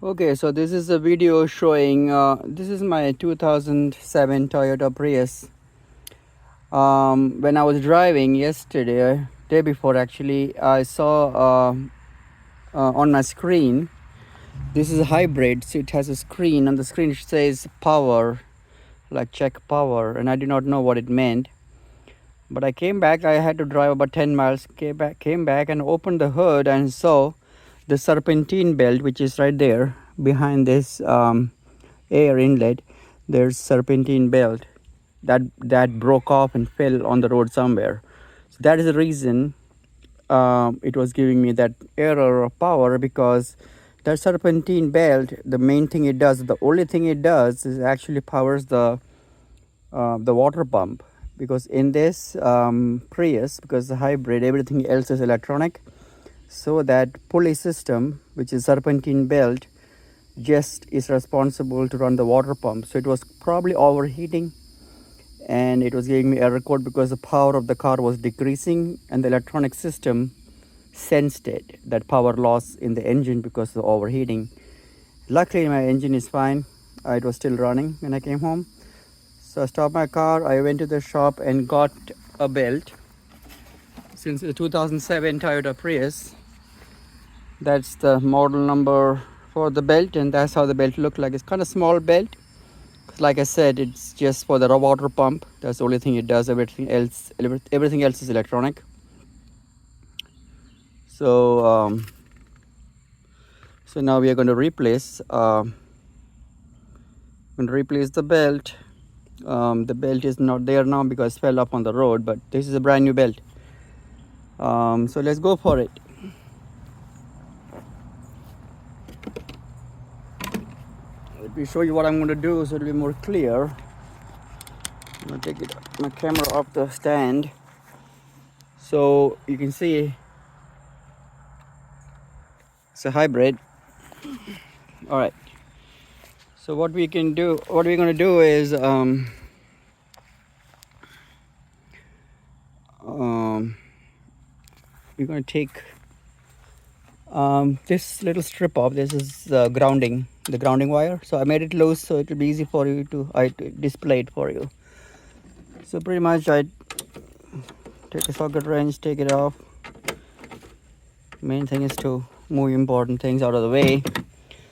Okay, so this is a video showing this is my 2007 Toyota Prius. When I was driving yesterday, day before actually, I saw on my screen, this is a hybrid, so it has a screen. On the screen it says power, like check power, and I did not know what it meant. But I came back, I had to drive about 10 miles, came back and opened the hood and saw the serpentine belt, which is right there behind this air inlet. There's serpentine belt that broke off and fell on the road somewhere. So that is the reason it was giving me that error of power, because that serpentine belt, the main thing it does, the only thing it does is actually powers the water pump. Because in this Prius, because the hybrid, everything else is electronic, so that pulley system, which is serpentine belt, just is responsible to run the water pump. So it was probably overheating and it was giving me error code because the power of the car was decreasing and the electronic system sensed it, that power loss in the engine because of the overheating. Luckily my engine is fine. It was still running when I came home. So I stopped my car, I went to the shop and got a belt. Since the 2007 Toyota Prius, that's the model number for the belt, and that's how the belt looked like. It's kind of small belt. Like I said, it's just for the water pump. That's the only thing it does. Everything else is electronic. So so now we are going to replace the belt. The belt is not there now because it fell up on the road, but this is a brand new belt. So let's go for it. Let me show you what I'm going to do so it'll be more clear. I'm going to take my camera off the stand so you can see it's a hybrid. All right. So what we're going to do is we're going to take this little strip off. This is the grounding wire. So I made it loose so it will be easy for you to display it for you. So pretty much I take a socket wrench, take it off. Main thing is to move important things out of the way.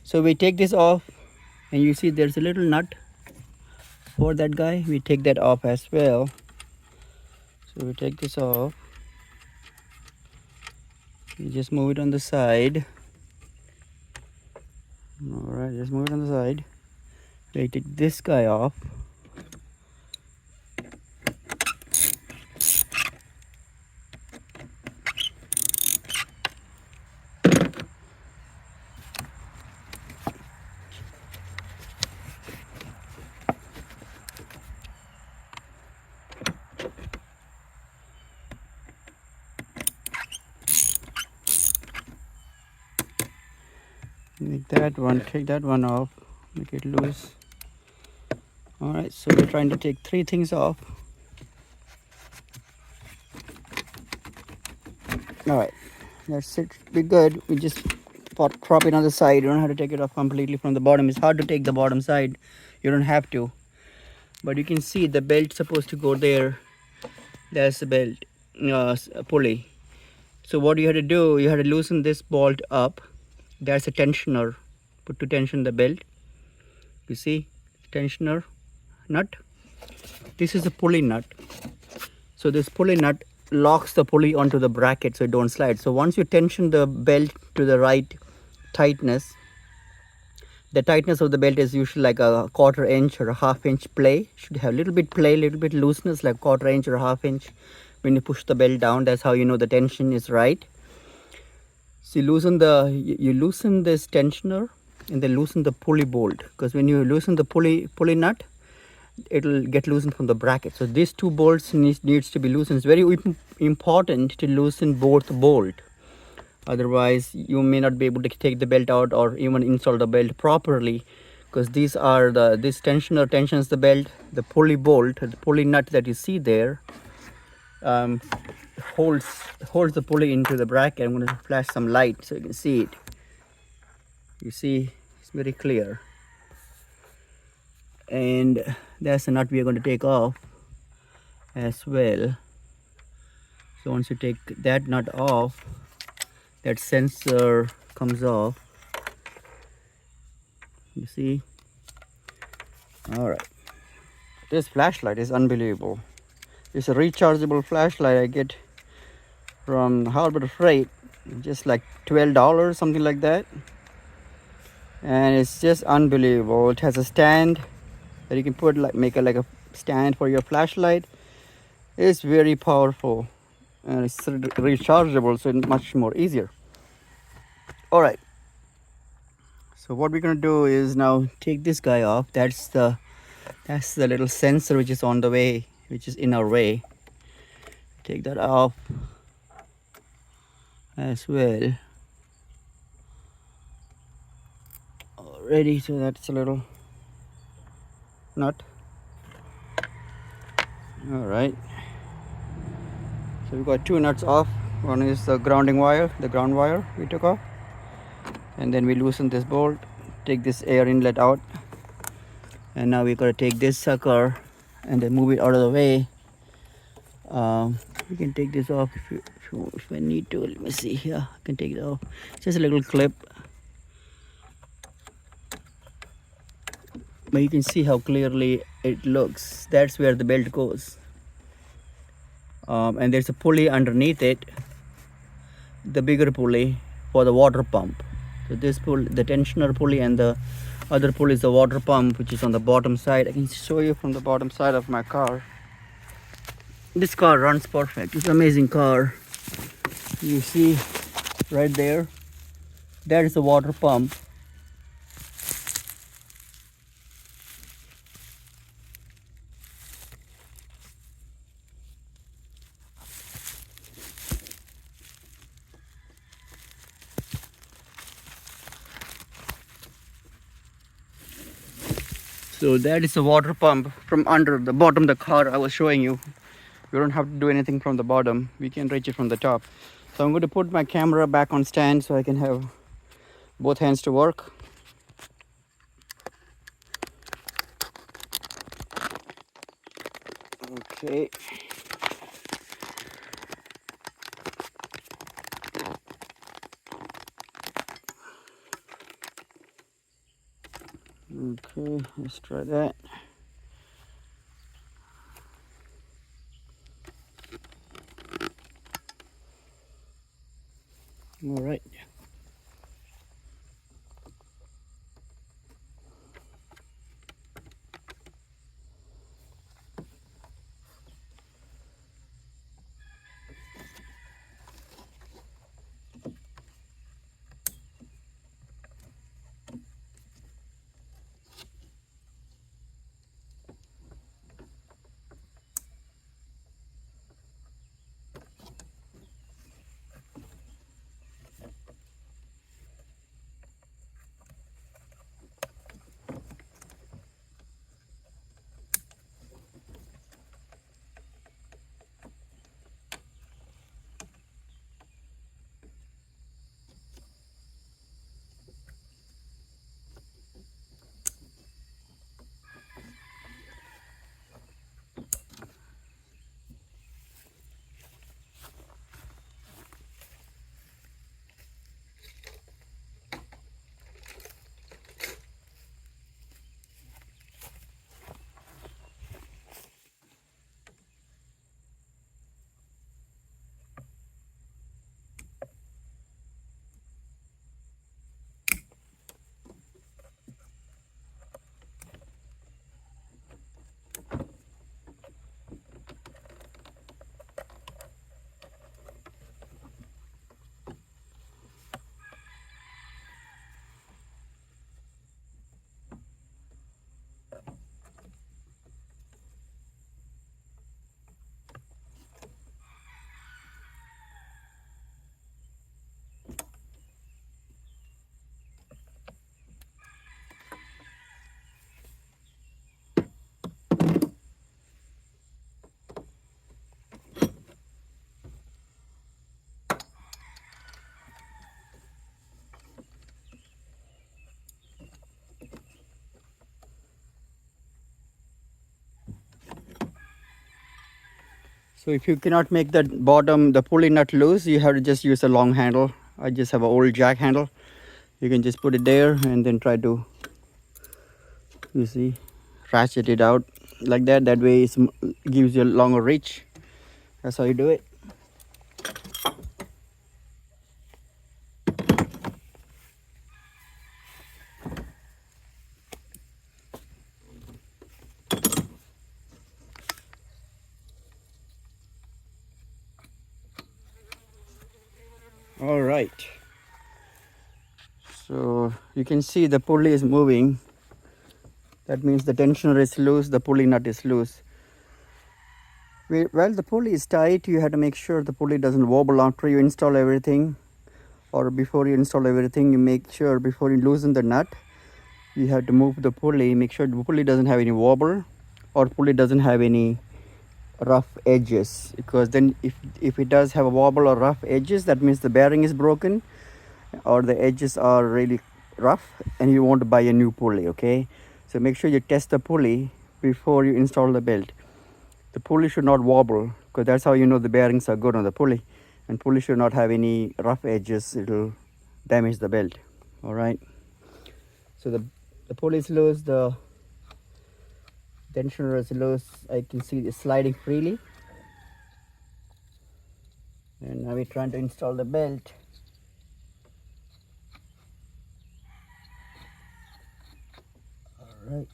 So we take this off, and you see there's a little nut for that guy. We take that off as well. So we take this off. You just move it on the side. All right, just move it on the side. We take this guy off. Make that one, take that one off, make it loose. All right, so we're trying to take 3 things off. All right, that's it. Be good. We just prop it on the side. You don't have to take it off completely from the bottom. It's hard to take the bottom side. You don't have to, but you can see the belt's supposed to go there. That's the belt pulley. So what you had to do, you had to loosen this bolt up. That's a tensioner put to tension the belt. You see, tensioner nut. This is a pulley nut. So this pulley nut locks the pulley onto the bracket so it don't slide. So once you tension the belt to the right tightness, the tightness of the belt is usually like a 1/4 inch or a 1/2 inch play. Should have a little bit play, little bit looseness, like 1/4 inch or a 1/2 inch. When you push the belt down, that's how you know the tension is right. So you loosen this tensioner and then loosen the pulley bolt, because when you loosen the pulley nut, it'll get loosened from the bracket. So these 2 bolts needs to be loosened. It's very important to loosen both bolt. Otherwise you may not be able to take the belt out or even install the belt properly, because this tensioner tensions the belt. The pulley bolt, the pulley nut that you see there, holds the pulley into the bracket. I'm going to flash some light so you can see it. You see It's very clear. And that's the nut we are going to take off as well. So once you take that nut off, that sensor comes off. You see? All right. This flashlight is unbelievable. It's a rechargeable flashlight I get from Harbor Freight, just like $12, something like that. And it's just unbelievable. It has a stand that you can put, like, make a like a stand for your flashlight. It's very powerful and it's rechargeable, so it's much more easier. All right. So what we're gonna do is now take this guy off. That's the little sensor which is on the way, which is in our way. Take that off as well. Already, so that's a little nut. All right. So we got two nuts off. One is the grounding wire, the ground wire we took off, and then we loosen this bolt, take this air inlet out, and now we gotta take this sucker and then move it out of the way. We can take this off if I need to. Let me see here. I can take it off. Just a little clip, but you can see how clearly it looks. That's where the belt goes. And there's a pulley underneath it, the bigger pulley for the water pump. So this pulley, the tensioner pulley, and the other pulley is the water pump, which is on the bottom side. I can show you from the bottom side of my car. This car runs perfect. It's an amazing car. You see right there, that is the water pump. So that is the water pump from under the bottom of the car I was showing you. We don't have to do anything from the bottom. We can reach it from the top. So I'm going to put my camera back on stand so I can have both hands to work. Okay. Okay, let's try that. All right. So if you cannot make that bottom, the pulley nut loose, you have to just use a long handle. I just have an old jack handle. You can just put it there and then try to, you see, ratchet it out like that. That way it gives you a longer reach. That's how you do it. All right. So you can see the pulley is moving. That means the tensioner is loose, the pulley nut is loose. While the pulley is tight, you have to make sure the pulley doesn't wobble after you install everything, or before you install everything. You make sure before you loosen the nut, you have to move the pulley, make sure the pulley doesn't have any wobble or pulley doesn't have any rough edges, because then if it does have a wobble or rough edges, that means the bearing is broken or the edges are really rough and you want to buy a new pulley. Okay, so make sure you test the pulley before you install the belt. The pulley should not wobble, because that's how you know the bearings are good on the pulley, and pulley should not have any rough edges. It'll damage the belt. All right, so the pulley is loose, the tensioner is loose. I can see it sliding freely, and now we're trying to install the belt. All right.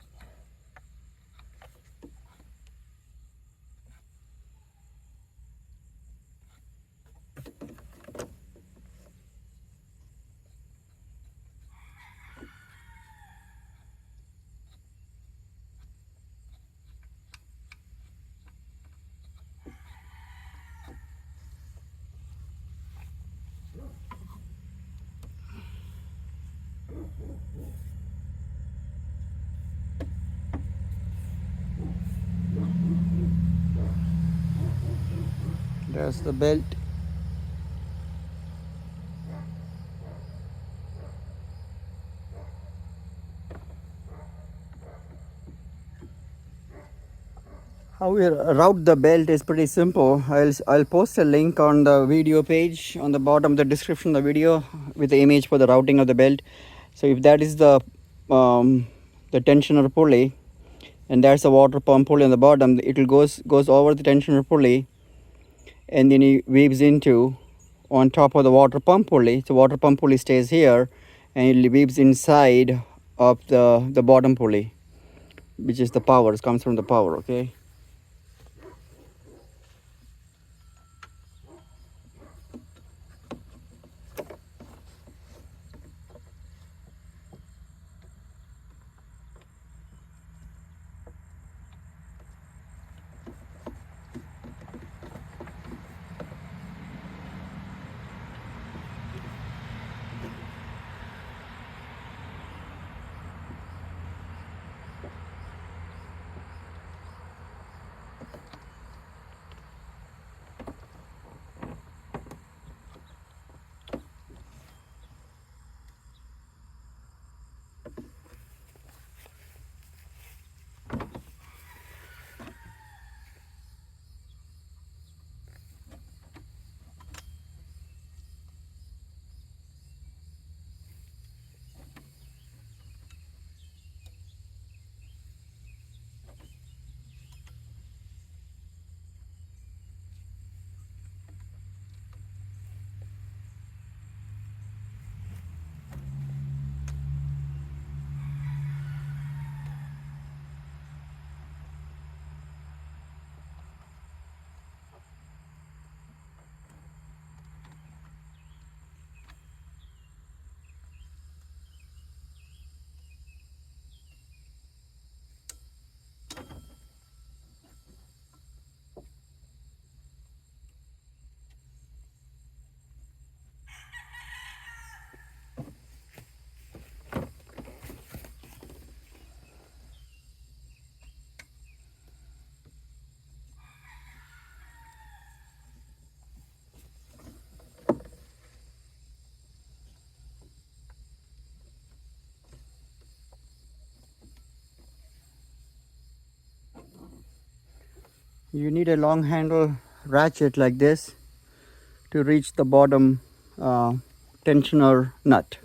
There's the belt. How we route the belt is pretty simple. I'll post a link on the video page on the bottom of the description of the video with the image for the routing of the belt. So if that is the tensioner pulley, and there's a water pump pulley on the bottom, it will goes over the tensioner pulley, and then it weaves into on top of the water pump pulley. The water pump pulley stays here, and it weaves inside of the bottom pulley, which is the power. It comes from the power. Okay. You need a long handle ratchet like this to reach the bottom tensioner nut.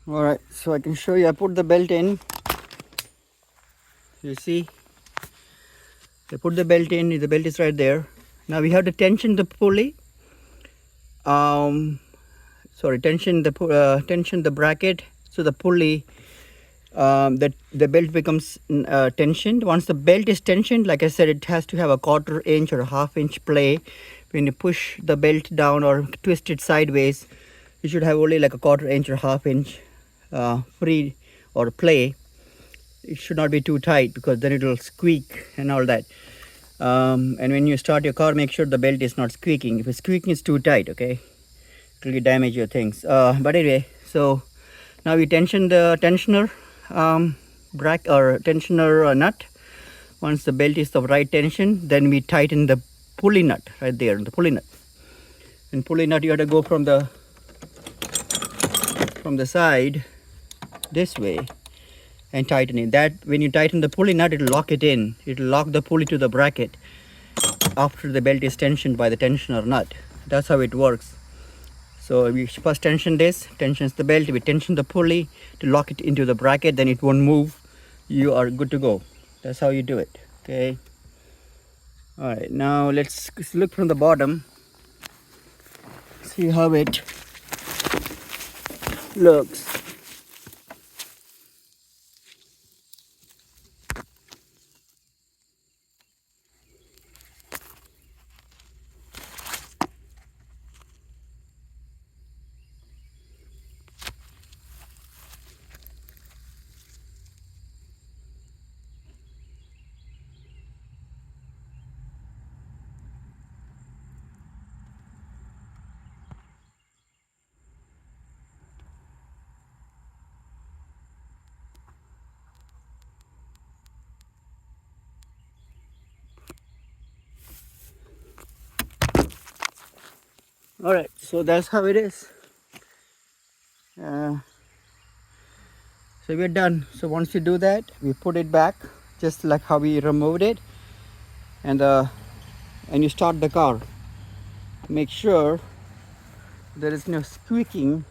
All right, so I can show you. I put the belt in. You see, I put the belt in. The belt is right there. Now we have to tension the pulley. So tension the bracket, so the pulley, the belt becomes tensioned. Once the belt is tensioned, like I said, it has to have a 1/4 inch or a 1/2 inch play. When you push the belt down or twist it sideways, you should have only like a 1/4 inch or 1/2 inch free or play. It should not be too tight, because then it will squeak and all that. And when you start your car, make sure the belt is not squeaking. If it's squeaking, it's too tight, okay, it will damage your things. But anyway, so now we tension the tensioner bracket or tensioner nut. Once the belt is the right tension, then we tighten the pulley nut right there, the pulley nut. And pulley nut, you have to go from the side this way and tighten it. That when you tighten the pulley nut, it'll lock it in. It'll lock the pulley to the bracket after the belt is tensioned by the tensioner nut. That's how it works. So we first tensions the belt, we tension the pulley to lock it into the bracket, then it won't move. You are good to go. That's how you do it, okay? All right, now let's look from the bottom, see how it looks. All right, so that's how it is. So we're done. So once you do that, we put it back just like how we removed it, and you start the car. Make sure there is no squeaking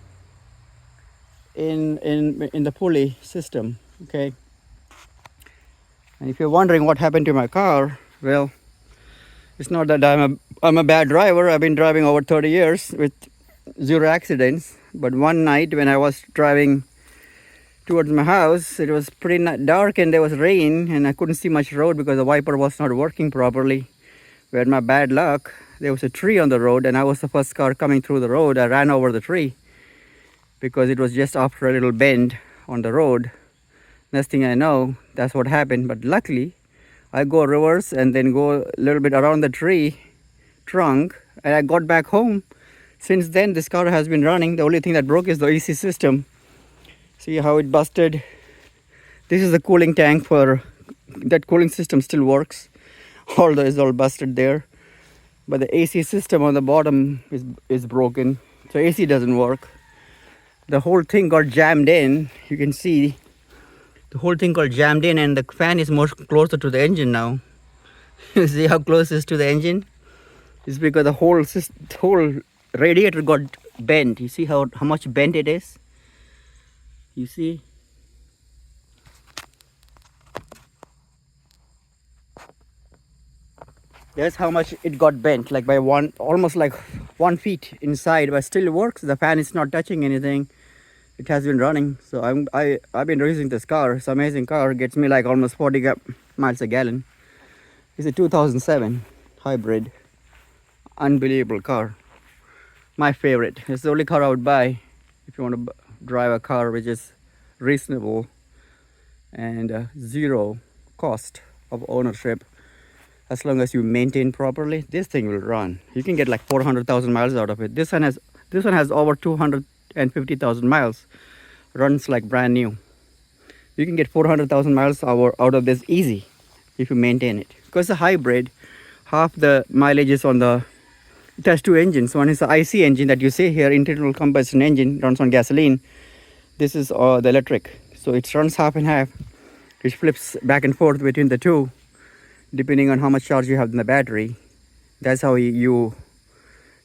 in the pulley system, okay? And if you're wondering what happened to my car, well, it's not that I'm a bad driver. I've been driving over 30 years with 0 accidents. But one night when I was driving towards my house, it was pretty dark and there was rain and I couldn't see much road because the wiper was not working properly. We had my bad luck. There was a tree on the road and I was the first car coming through the road. I ran over the tree because it was just after a little bend on the road. Next thing I know, that's what happened. But luckily, I go reverse and then go a little bit around the tree trunk and I got back home. Since then, this car has been running. The only thing that broke is the AC system. See how it busted? This is the cooling tank for that cooling system still works. Although it's all busted there. But the AC system on the bottom is broken. So AC doesn't work. The whole thing got jammed in. You can see the whole thing got jammed in and the fan is more closer to the engine now. You see how close it is to the engine? It's because the whole radiator got bent. You see how much bent it is? You see? That's how much it got bent, like by almost like 1 feet inside, but still works. The fan is not touching anything. It has been running. So I've been using this car. It's an amazing car. It gets me like almost 40 miles a gallon. It's a 2007 hybrid. Unbelievable car. My favorite. It's the only car I would buy if you want to drive a car which is reasonable and 0 cost of ownership. As long as you maintain properly, this thing will run. You can get like 400,000 miles out of it. This one has over 250,000 miles. Runs like brand new. You can get 400,000 miles out of this easy if you maintain it. Because it's a hybrid, half the mileage is on the. It has 2 engines. One is the IC engine that you see here, internal combustion engine, runs on gasoline. This is the electric. So it runs half and half. It flips back and forth between the two, depending on how much charge you have in the battery. That's how you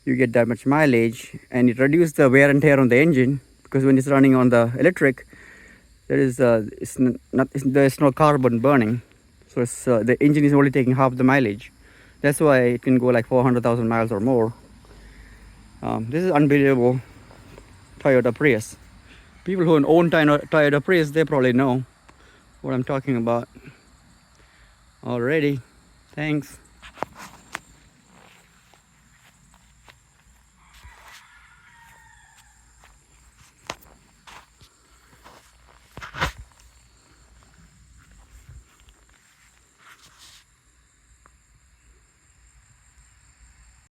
get that much mileage, and it reduces the wear and tear on the engine, because when it's running on the electric, there's no carbon burning, so the engine is only taking half the mileage. That's why it can go like 400,000 miles or more. This is unbelievable Toyota Prius. People who own Toyota Prius, they probably know what I'm talking about already. Thanks.